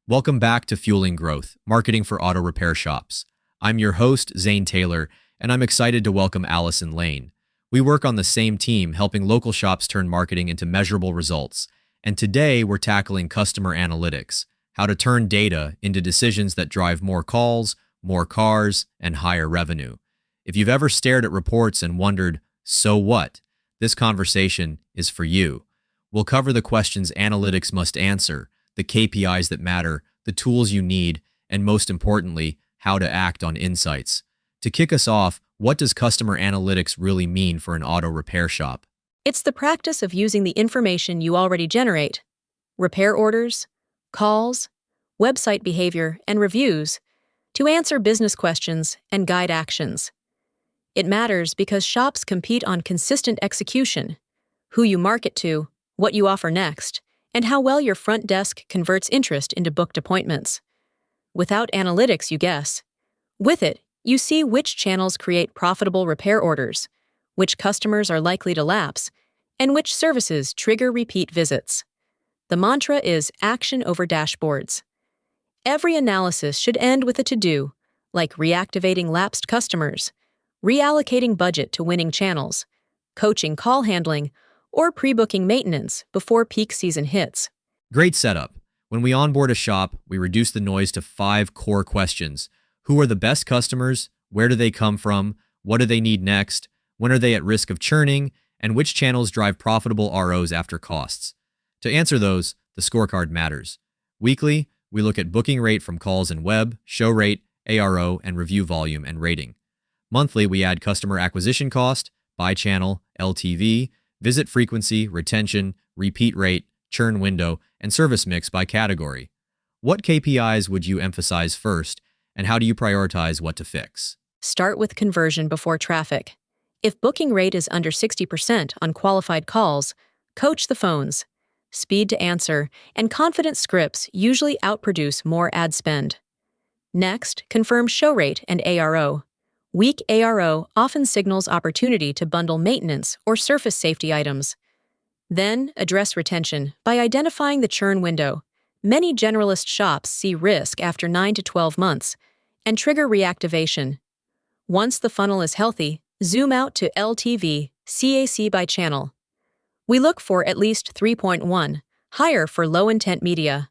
Welcome back to Fueling Growth, Marketing for Auto Repair Shops. I'm your host, Zane Taylor, and I'm excited to welcome Allison Lane. We work on the same team, helping local shops turn marketing into measurable results. And today, we're tackling customer analytics, how to turn data into decisions that drive more calls, more cars, and higher revenue. If you've ever stared at reports and wondered, so what? This conversation is for you. We'll cover the questions analytics must answer, the KPIs that matter, the tools you need, and most importantly, how to act on insights. To kick us off, what does customer analytics really mean for an auto repair shop? It's the practice of using the information you already generate, repair orders, calls, website behavior, and reviews, to answer business questions and guide actions. It matters because shops compete on consistent execution, who you market to, what you offer next, and how well your front desk converts interest into booked appointments. Without analytics, you guess. With it, you see which channels create profitable repair orders, which customers are likely to lapse, and which services trigger repeat visits. The mantra is action over dashboards. Every analysis should end with a to-do, like reactivating lapsed customers, reallocating budget to winning channels, coaching call handling, or pre-booking maintenance before peak season hits. Great setup. When we onboard a shop, we reduce the noise to 5 core questions. Who are the best customers? Where do they come from? What do they need next? When are they at risk of churning? And which channels drive profitable ROs after costs? To answer those, the scorecard matters. Weekly, we look at booking rate from calls and web, show rate, ARO, and review volume and rating. Monthly, we add customer acquisition cost, by channel, LTV, visit frequency, retention, repeat rate, churn window, and service mix by category. What KPIs would you emphasize first, and how do you prioritize what to fix? Start with conversion before traffic. If booking rate is under 60% on qualified calls, coach the phones. Speed to answer and confident scripts usually outproduce more ad spend. Next, confirm show rate and ARO. Weak ARO often signals opportunity to bundle maintenance or surface safety items. Then, address retention by identifying the churn window. Many generalist shops see risk after 9 to 12 months and trigger reactivation. Once the funnel is healthy, zoom out to LTV, CAC by channel. We look for at least 3.1, higher for low-intent media.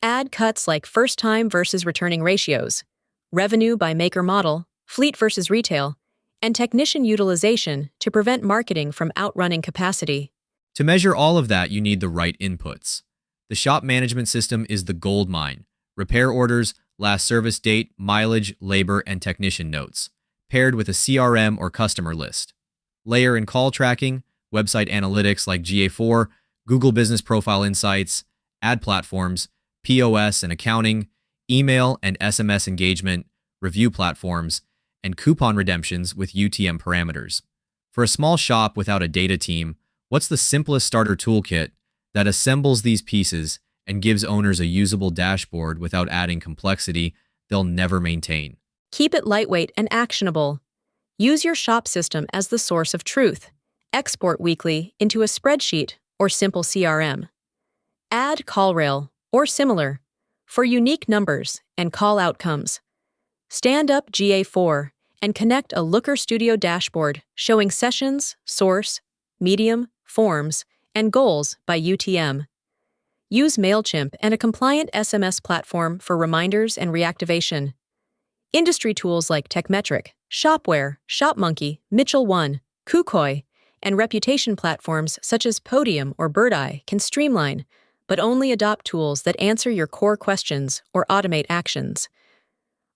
Add cuts like first-time versus returning ratios, revenue by maker model, fleet versus retail, and technician utilization to prevent marketing from outrunning capacity. To measure all of that, you need the right inputs. The shop management system is the gold mine. Repair orders, last service date, mileage, labor, and technician notes, paired with a CRM or customer list. Layer in call tracking, website analytics like GA4, Google Business Profile Insights, ad platforms, POS and accounting, email and SMS engagement, review platforms, and coupon redemptions with UTM parameters. For a small shop without a data team, what's the simplest starter toolkit that assembles these pieces and gives owners a usable dashboard without adding complexity they'll never maintain? Keep it lightweight and actionable. Use your shop system as the source of truth. Export weekly into a spreadsheet or simple CRM. Add CallRail or similar for unique numbers and call outcomes. Stand up GA4 and connect a Looker Studio dashboard showing sessions, source, medium, forms, and goals by UTM. Use MailChimp and a compliant SMS platform for reminders and reactivation. Industry tools like Techmetric, Shopware, ShopMonkey, Mitchell One, Kukoi, and reputation platforms such as Podium or Birdeye can streamline, but only adopt tools that answer your core questions or automate actions.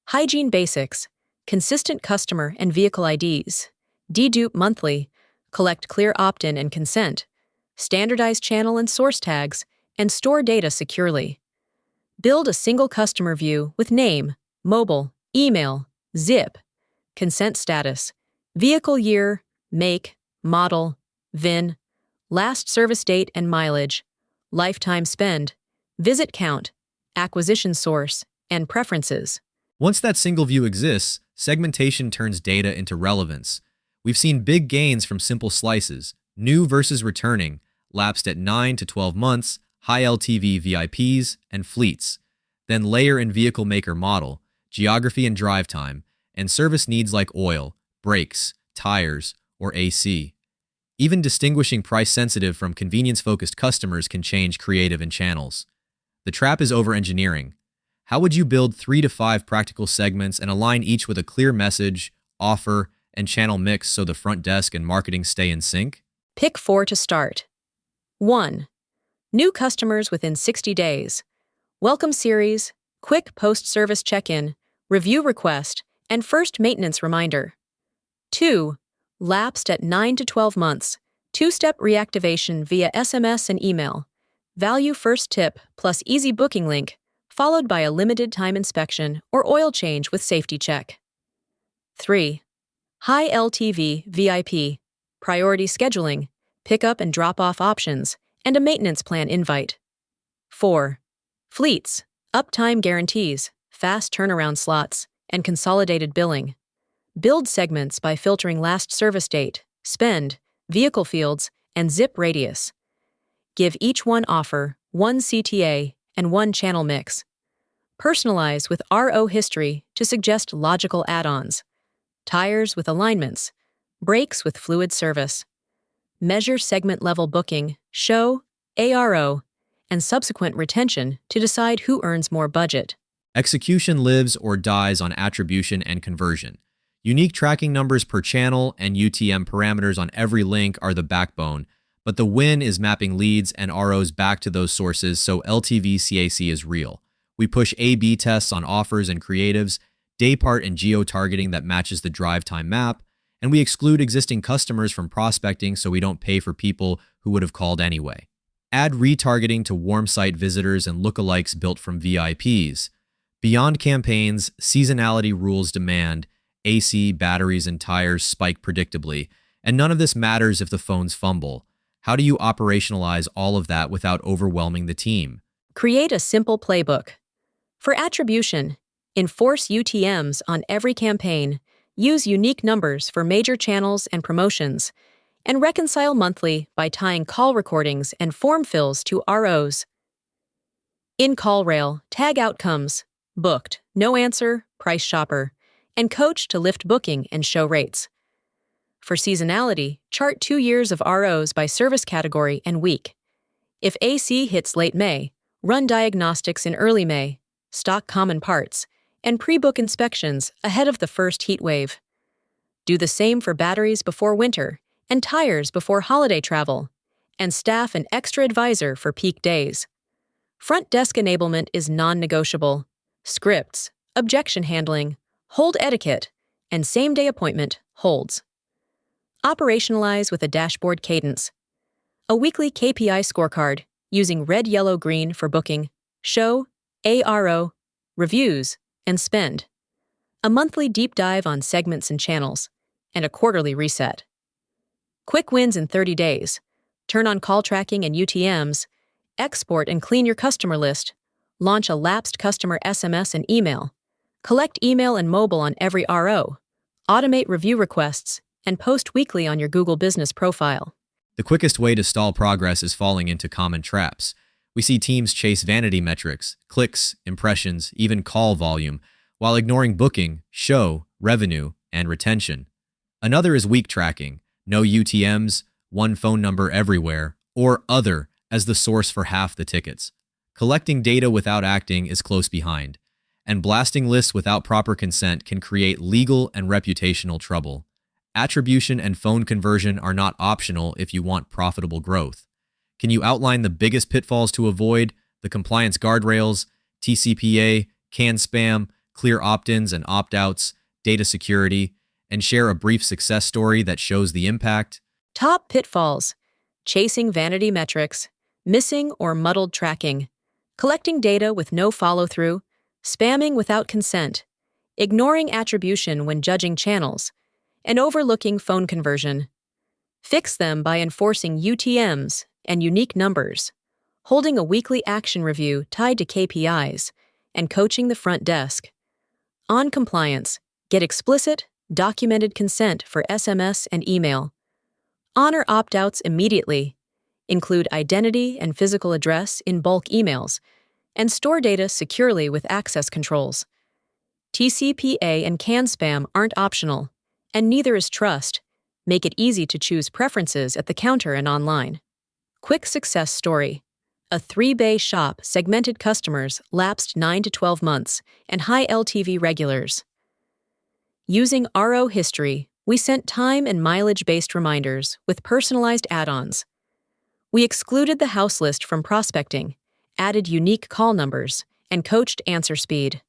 Hygiene basics, consistent customer and vehicle IDs, dedupe monthly, collect clear opt-in and consent, standardize channel and source tags, and store data securely. Build a single customer view with name, mobile, email, zip, consent status, vehicle year, make, model, VIN, last service date and mileage, lifetime spend, visit count, acquisition source, and preferences. Once that single view exists, segmentation turns data into relevance. We've seen big gains from simple slices, new versus returning, lapsed at 9 to 12 months, high LTV VIPs, and fleets. Then layer in vehicle maker model, geography and drive time, and service needs like oil, brakes, tires, or AC. Even distinguishing price-sensitive from convenience-focused customers can change creative and channels. The trap is over-engineering. How would you build 3 to 5 practical segments and align each with a clear message, offer, and channel mix so the front desk and marketing stay in sync? Pick 4 to start. 1. New customers within 60 days. Welcome series, quick post-service check-in, review request, and first maintenance reminder. 2. Lapsed at 9 to 12 months. 2-step reactivation via SMS and email. Value first tip plus easy booking link, followed by a limited time inspection or oil change with safety check. 3. High LTV VIP. Priority scheduling, pickup and drop-off options, and a maintenance plan invite. 4. Fleets, uptime guarantees, fast turnaround slots, and consolidated billing. Build segments by filtering last service date, spend, vehicle fields, and zip radius. Give each one offer, 1 CTA, and 1 channel mix. Personalize with RO history to suggest logical add-ons. Tires with alignments, brakes with fluid service. Measure segment-level booking, show, ARO, and subsequent retention to decide who earns more budget. Execution lives or dies on attribution and conversion. Unique tracking numbers per channel and UTM parameters on every link are the backbone, but the win is mapping leads and ROs back to those sources so LTV CAC is real. We push A/B tests on offers and creatives, daypart and geo-targeting that matches the drive time map, and we exclude existing customers from prospecting so we don't pay for people who would have called anyway. Add retargeting to warm site visitors and lookalikes built from VIPs. Beyond campaigns, seasonality rules demand, AC, batteries, and tires spike predictably, and none of this matters if the phones fumble. How do you operationalize all of that without overwhelming the team? Create a simple playbook. For attribution, enforce UTMs on every campaign, use unique numbers for major channels and promotions, and reconcile monthly by tying call recordings and form fills to ROs. In CallRail, tag outcomes, booked, no answer, price shopper, and coach to lift booking and show rates. For seasonality, chart 2 years of ROs by service category and week. If AC hits late May, run diagnostics in early May, stock common parts, and pre-book inspections ahead of the first heat wave. Do the same for batteries before winter and tires before holiday travel, and staff an extra advisor for peak days. Front desk enablement is non-negotiable. Scripts, objection handling, hold etiquette, and same-day appointment holds. Operationalize with a dashboard cadence. A weekly KPI scorecard using red, yellow, green for booking, show, ARO, reviews, and spend. A monthly deep dive on segments and channels, and a quarterly reset. Quick wins in 30 days. Turn on call tracking and UTMs, export and clean your customer list, launch a lapsed customer SMS and email, collect email and mobile on every RO, automate review requests, and post weekly on your Google Business profile. The quickest way to stall progress is falling into common traps. We see teams chase vanity metrics, clicks, impressions, even call volume, while ignoring booking, show, revenue, and retention. Another is weak tracking, no UTMs, one phone number everywhere, or other as the source for half the tickets. Collecting data without acting is close behind, and blasting lists without proper consent can create legal and reputational trouble. Attribution and phone conversion are not optional if you want profitable growth. Can you outline the biggest pitfalls to avoid, the compliance guardrails, TCPA, canned spam, clear opt-ins and opt-outs, data security, and share a brief success story that shows the impact? Top pitfalls: chasing vanity metrics, missing or muddled tracking, collecting data with no follow-through, spamming without consent, ignoring attribution when judging channels, and overlooking phone conversion. Fix them by enforcing UTMs and unique numbers, holding a weekly action review tied to KPIs, and coaching the front desk. On compliance, get explicit, documented consent for SMS and email. Honor opt-outs immediately. Include identity and physical address in bulk emails, and store data securely with access controls. TCPA and CAN spam aren't optional, and neither is trust. Make it easy to choose preferences at the counter and online. Quick success story. A 3-bay shop segmented customers lapsed 9 to 12 months and high LTV regulars. Using RO history, we sent time and mileage-based reminders with personalized add-ons. We excluded the house list from prospecting, added unique call numbers, and coached answer speed.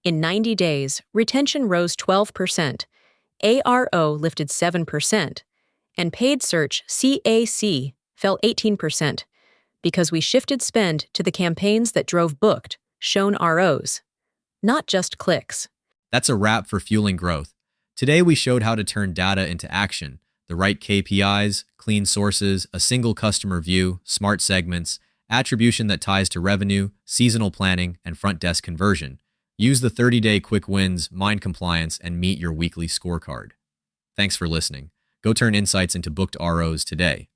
In 90 days, retention rose 12%, ARO lifted 7%, and paid search CAC fell 18%, because we shifted spend to the campaigns that drove booked, shown ROs, not just clicks. That's a wrap for fueling growth. Today we showed how to turn data into action, the right KPIs, clean sources, a single customer view, smart segments, attribution that ties to revenue, seasonal planning, and front desk conversion. Use the 30-day quick wins, mind compliance, and meet your weekly scorecard. Thanks for listening. Go turn insights into booked ROs today.